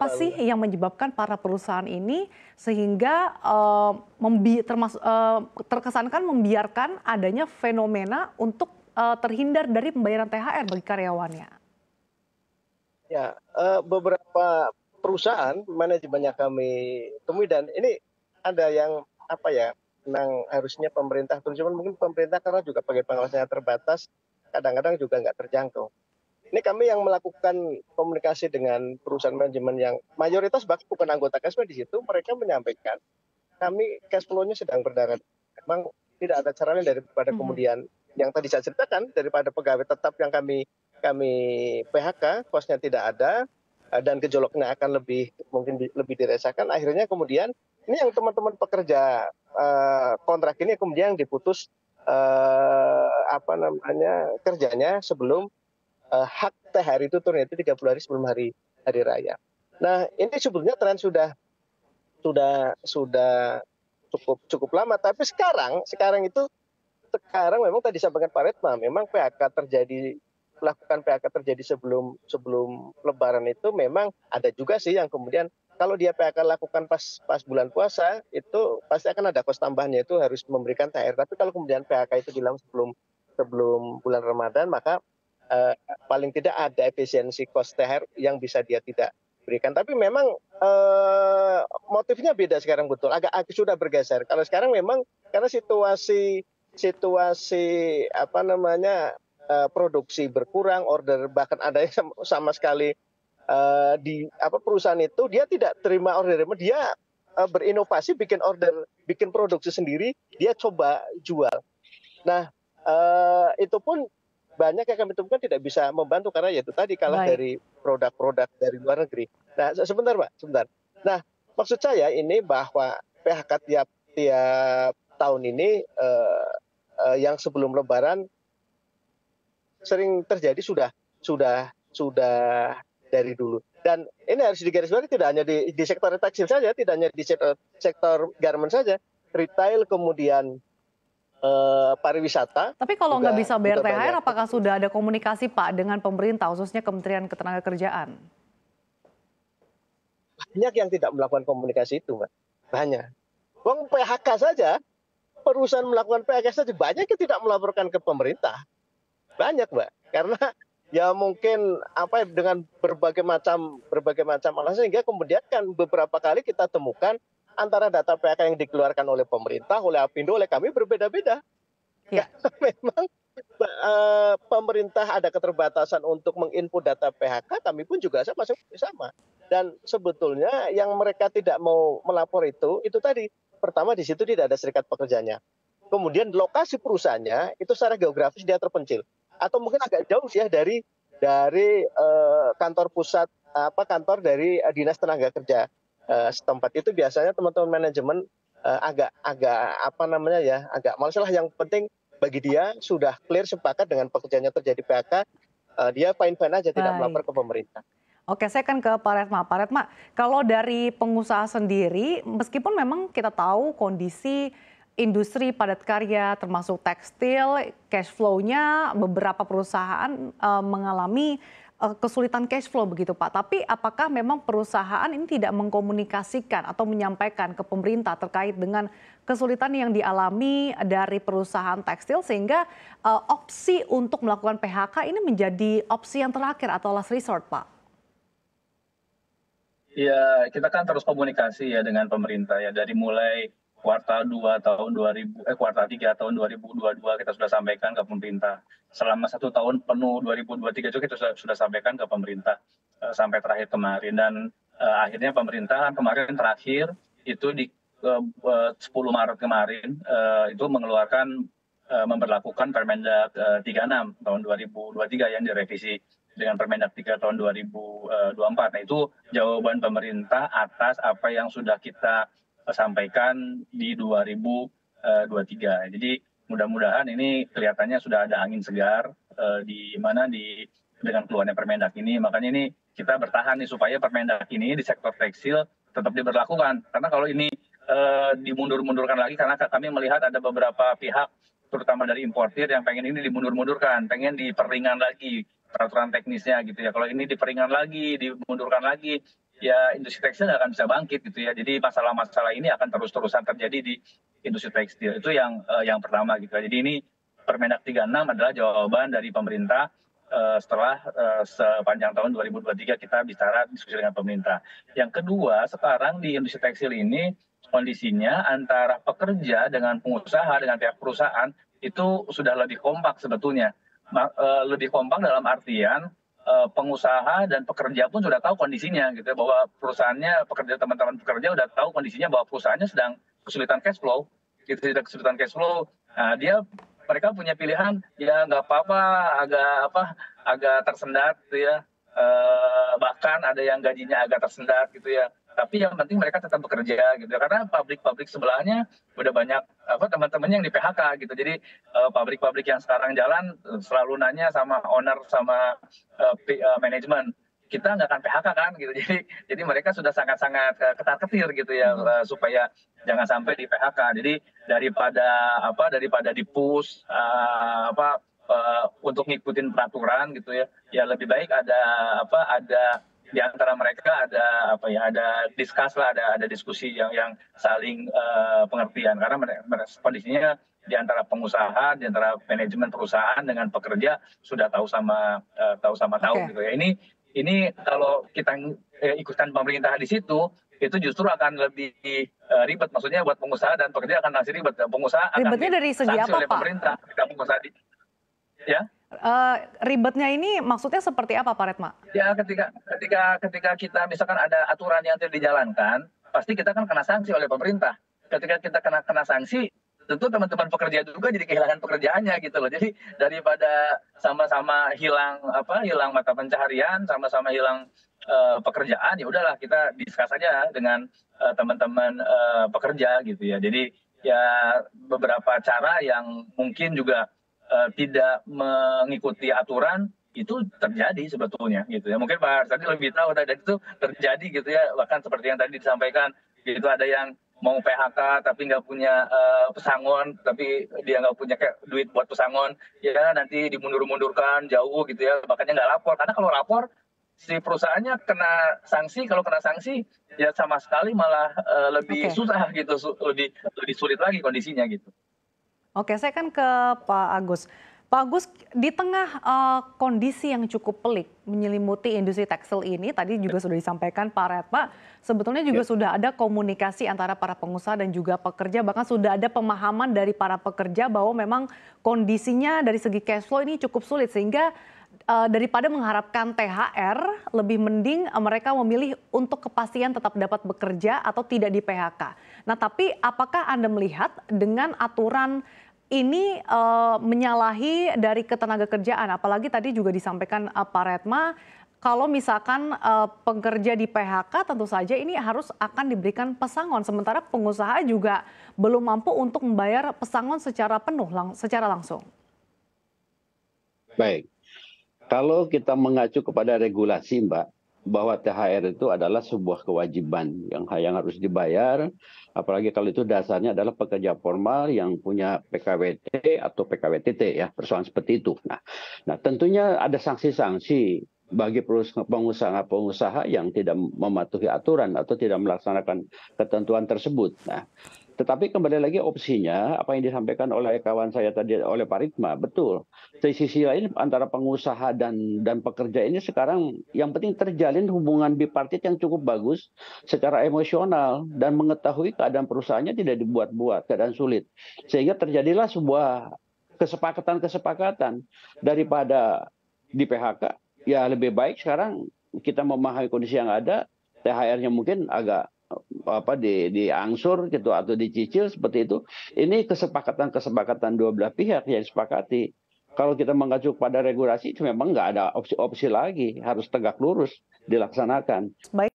apa sih betul. yang menyebabkan para perusahaan ini sehingga terkesankan membiarkan adanya fenomena untuk terhindar dari pembayaran THR bagi karyawannya? Ya, beberapa perusahaan manajemen yang kami temui dan ini ada yang, apa ya, memang harusnya pemerintah turun, cuman mungkin pemerintah karena juga pakai pengawasannya terbatas, kadang-kadang juga nggak terjangkau. Ini kami yang melakukan komunikasi dengan perusahaan manajemen yang mayoritas bahkan bukan anggota KSP di situ, mereka menyampaikan, kami cash flow-nya sedang berdarah. Memang tidak ada caranya daripada Mhm. kemudian yang tadi saya ceritakan, daripada pegawai tetap yang kami kami PHK, kosnya tidak ada, dan gejolaknya akan lebih mungkin lebih dirasakan, akhirnya kemudian ini yang teman-teman pekerja, kontrak ini kemudian diputus, apa namanya, kerjanya sebelum, hak THR itu turun, yaitu 30 hari sebelum hari hari raya. Nah, ini sebetulnya tren sudah cukup cukup lama, tapi sekarang itu memang tadi disampaikan Pak Retma, memang PHK terjadi melakukan PHK terjadi sebelum sebelum lebaran itu memang ada juga sih yang kemudian kalau dia PHK lakukan pas pas bulan puasa, itu pasti akan ada kos tambahannya, itu harus memberikan THR. Tapi kalau kemudian PHK itu dilakukan sebelum sebelum bulan Ramadan, maka, eee, paling tidak ada efisiensi kos THR yang bisa dia tidak berikan. Tapi memang, motifnya beda sekarang betul, agak sudah bergeser. Kalau sekarang memang karena situasi situasi apa namanya, produksi berkurang, order bahkan ada yang sama sekali, di apa, perusahaan itu dia tidak terima order, dia, berinovasi bikin order, bikin produksi sendiri, dia coba jual. Nah, itu pun banyak yang kami temukan tidak bisa membantu karena ya itu tadi kalah Baik. dari produk-produk dari luar negeri. Nah, sebentar Mbak, sebentar. Nah, maksud saya ini bahwa PHK tiap tiap tahun ini, yang sebelum lebaran sering terjadi sudah dari dulu. Dan ini harus digarisbawahi tidak hanya di sektor tekstil saja, tidak hanya di sektor sektor garment saja, retail kemudian, pariwisata Tapi kalau nggak juga bisa bayar juga THR, banyak. apakah sudah ada komunikasi Pak dengan pemerintah, khususnya Kementerian Ketenagakerjaan? Banyak yang tidak melakukan komunikasi itu, Mbak, banyak. Wong PHK saja, perusahaan melakukan PHK saja banyak yang tidak melaporkan ke pemerintah, banyak, Mbak. Karena ya mungkin apa ya, dengan berbagai macam alasan sehingga kemudian kan beberapa kali kita temukan antara data PHK yang dikeluarkan oleh pemerintah, oleh Apindo, oleh kami berbeda-beda. Ya. Karena memang, pemerintah ada keterbatasan untuk menginput data PHK, kami pun juga sama. Dan sebetulnya yang mereka tidak mau melapor itu tadi, pertama di situ tidak ada serikat pekerjanya. Kemudian lokasi perusahaannya itu secara geografis dia terpencil, atau mungkin agak jauh ya dari, kantor pusat, apa, kantor dari, dinas tenaga kerja, setempat. Itu biasanya teman-teman manajemen, agak agak apa namanya ya, agak males lah, yang penting bagi dia sudah clear sepakat dengan pekerjaannya terjadi PHK, dia fine-fine aja tidak melapor Baik. ke pemerintah. Oke, saya kan ke Pak Retma. Pak Retma, kalau dari pengusaha sendiri, meskipun memang kita tahu kondisi industri padat karya, termasuk tekstil, cash flow-nya beberapa perusahaan mengalami kesulitan cash flow begitu Pak. Tapi apakah memang perusahaan ini tidak mengkomunikasikan atau menyampaikan ke pemerintah terkait dengan kesulitan yang dialami dari perusahaan tekstil sehingga opsi untuk melakukan PHK ini menjadi opsi yang terakhir atau last resort, Pak? Ya, kita kan terus komunikasi ya dengan pemerintah ya dari mulai kuartal 2 tahun 2000 kuartal 3 tahun 2022 kita sudah sampaikan ke pemerintah. Selama 1 tahun penuh 2023 juga kita sudah sampaikan ke pemerintah sampai terakhir kemarin dan akhirnya pemerintah kan kemarin terakhir itu di 10 Maret kemarin itu mengeluarkan memberlakukan Permendag 36 tahun 2023 yang direvisi dengan Permendag 3 tahun 2024. Nah, itu jawaban pemerintah atas apa yang sudah kita sampaikan di 2023. Jadi mudah-mudahan ini kelihatannya sudah ada angin segar di mana dengan keluarnya Permendag ini. Makanya ini kita bertahan nih supaya Permendag ini di sektor tekstil tetap diberlakukan. Karena kalau ini dimundur-mundurkan lagi, karena kami melihat ada beberapa pihak terutama dari importir yang pengen ini dimundur-mundurkan, pengen diperingan lagi peraturan teknisnya gitu ya. Kalau ini diperingan lagi, dimundurkan lagi, ya industri tekstil nggak akan bisa bangkit gitu ya. Jadi masalah-masalah ini akan terus-terusan terjadi di industri tekstil. Itu yang pertama gitu. Jadi ini Permendak 36 adalah jawaban dari pemerintah setelah sepanjang tahun 2023 kita bicara diskusi dengan pemerintah. Yang kedua, sekarang di industri tekstil ini kondisinya antara pekerja dengan pengusaha dengan pihak perusahaan itu sudah lebih kompak sebetulnya. Lebih kompak dalam artian pengusaha dan pekerja pun sudah tahu kondisinya gitu ya, bahwa perusahaannya, teman-teman pekerja sudah tahu kondisinya bahwa perusahaannya sedang kesulitan cash flow, gitu, tidak kesulitan cash flow. Nah, mereka punya pilihan, ya nggak apa-apa, agak tersendat gitu ya, bahkan ada yang gajinya agak tersendat gitu ya. Tapi yang penting mereka tetap bekerja gitu ya, karena pabrik-pabrik sebelahnya udah banyak teman-temannya yang di PHK gitu. Jadi pabrik-pabrik yang sekarang jalan selalu nanya sama owner sama manajemen, kita nggak akan PHK kan gitu. Jadi mereka sudah sangat-sangat ketar-ketir gitu ya, supaya jangan sampai di PHK. Jadi daripada di-push untuk ngikutin peraturan gitu ya, ya lebih baik ada di antara mereka ada ada diskusi yang saling pengertian, karena kondisinya di antara pengusaha, di antara manajemen perusahaan dengan pekerja sudah tahu tahu gitu ya. Ini kalau kita ikutkan pemerintah di situ, itu justru akan lebih ribet. Maksudnya buat pengusaha dan pekerja akan masih ribet. Pengusaha akan Ribetnya dari segi apa, oleh Pak? pemerintah. Ya. Ribetnya ini maksudnya seperti apa, Pak Retma? Ya, ketika kita misalkan ada aturan yang tidak dijalankan, pasti kita kan kena sanksi oleh pemerintah. Ketika kita kena sanksi, tentu teman-teman pekerja juga jadi kehilangan pekerjaannya gitu loh. Jadi daripada sama-sama hilang mata pencaharian, sama-sama hilang pekerjaan, ya udahlah kita diskus saja dengan teman-teman pekerja gitu ya. Jadi ya beberapa cara yang mungkin juga tidak mengikuti aturan itu terjadi sebetulnya gitu ya. Mungkin Pak tadi lebih tahu, dan itu terjadi gitu ya. Bahkan seperti yang tadi disampaikan, gitu ada yang mau PHK tapi nggak punya pesangon, tapi dia nggak punya duit buat pesangon, ya nanti dimundur-mundurkan jauh gitu ya. Makanya nggak lapor, karena kalau lapor si perusahaannya kena sanksi. Kalau kena sanksi ya sama sekali malah lebih susah gitu, lebih sulit lagi kondisinya gitu. Oke, saya kan ke Pak Agus. Pak Agus, di tengah kondisi yang cukup pelik menyelimuti industri tekstil ini, tadi juga sudah disampaikan Pak Retma, sebetulnya juga sudah ada komunikasi antara para pengusaha dan juga pekerja, bahkan sudah ada pemahaman dari para pekerja bahwa memang kondisinya dari segi cash flow ini cukup sulit, sehingga daripada mengharapkan THR, lebih mending mereka memilih untuk kepastian tetap dapat bekerja atau tidak di PHK. Nah, tapi apakah Anda melihat dengan aturan ini menyalahi dari ketenagakerjaan? Apalagi tadi juga disampaikan Pak Retma, kalau misalkan pekerja di PHK tentu saja ini harus akan diberikan pesangon. Sementara pengusaha juga belum mampu untuk membayar pesangon secara penuh, secara langsung. Baik. Kalau kita mengacu kepada regulasi, Mbak, bahwa THR itu adalah sebuah kewajiban yang harus dibayar, apalagi kalau itu dasarnya adalah pekerja formal yang punya PKWT atau PKWTT ya, persoalan seperti itu. Nah, tentunya ada sanksi-sanksi bagi pengusaha-pengusaha yang tidak mematuhi aturan atau tidak melaksanakan ketentuan tersebut. Nah, tetapi kembali lagi opsinya, apa yang disampaikan oleh kawan saya tadi, oleh Pak Ritma, betul. Di sisi lain antara pengusaha dan pekerja ini sekarang yang penting terjalin hubungan bipartit yang cukup bagus secara emosional dan mengetahui keadaan perusahaannya tidak dibuat-buat, keadaan sulit. Sehingga terjadilah sebuah kesepakatan daripada di PHK, ya lebih baik sekarang kita memahami kondisi yang ada, THR-nya mungkin agak diangsur gitu atau dicicil seperti itu. Ini kesepakatan dua belah pihak yang disepakati. Kalau kita mengacu pada regulasi itu memang nggak ada opsi lagi, harus tegak lurus dilaksanakan. Baik.